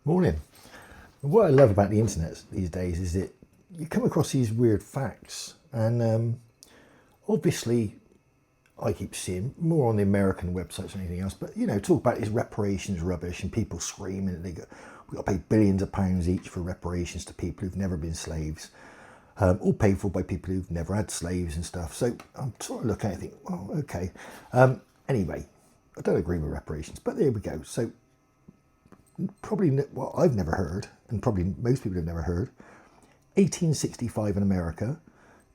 Morning. What I love about the internet these days is that you come across these weird facts, and obviously, I keep seeing more on the American websites than anything else. But talk about this reparations rubbish and people screaming that we got to pay billions of pounds each for reparations to people who've never been slaves, all paid for by people who've never had slaves and stuff. So I'm sort of looking at it and think, oh, okay. Anyway, I don't agree with reparations, but there we go. So probably what I've never heard, and probably most people have never heard, 1865 in America,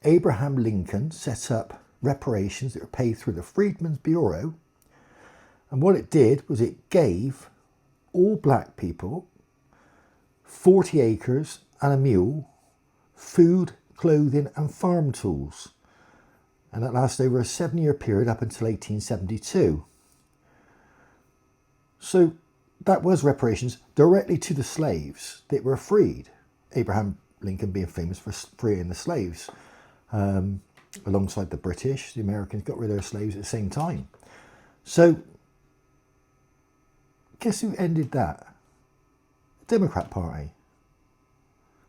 Abraham Lincoln set up reparations that were paid through the Freedmen's Bureau. And what it did was it gave all black people 40 acres and a mule, food, clothing, and farm tools. And that lasted over a 7-year period up until 1872. So that was reparations directly to the slaves that were freed. Abraham Lincoln being famous for freeing the slaves. Alongside the British, the Americans got rid of their slaves at the same time. So, guess who ended that? The Democrat Party.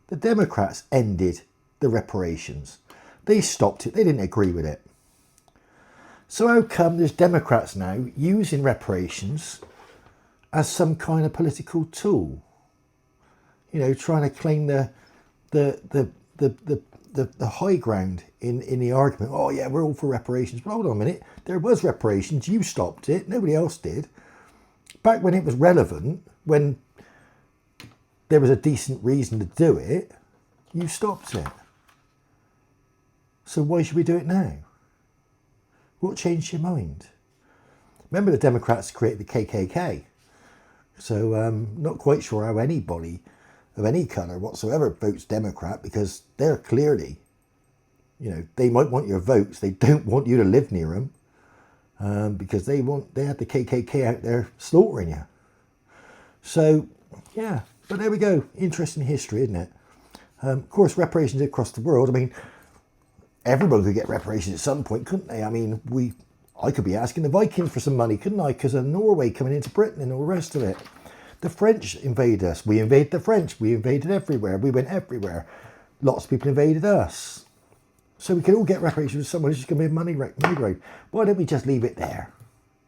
The Democrats ended the reparations. They stopped it. They didn't agree with it. So how come there's Democrats now using reparations as some kind of political tool? Trying to claim the high ground in the argument. Oh yeah, we're all for reparations. But hold on a minute, there was reparations. You stopped it. Nobody else did. Back when it was relevant, when there was a decent reason to do it, you stopped it. So why should we do it now? What changed your mind? Remember, the Democrats created the KKK. So not quite sure how anybody of any colour whatsoever votes Democrat, because they're clearly, they might want your votes. They don't want you to live near them, because they had the KKK out there slaughtering you. So, yeah, but there we go. Interesting history, isn't it? Of course, reparations across the world. I mean, everyone could get reparations at some point, couldn't they? I mean, I could be asking the Vikings for some money, couldn't I? Because of Norway coming into Britain and all the rest of it. The French invaded us. We invaded the French. We invaded everywhere. We went everywhere. Lots of people invaded us. So we could all get reparations for someone who's just going to be money road. Why don't we just leave it there?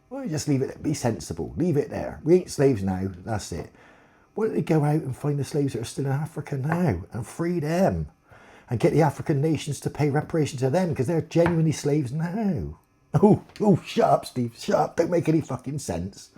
Why don't we just leave it there? Be sensible. Leave it there. We ain't slaves now. That's it. Why don't they go out and find the slaves that are still in Africa now and free them? And get the African nations to pay reparations to them, because they're genuinely slaves now. Oh, shut up, Steve. Shut up. Don't make any fucking sense.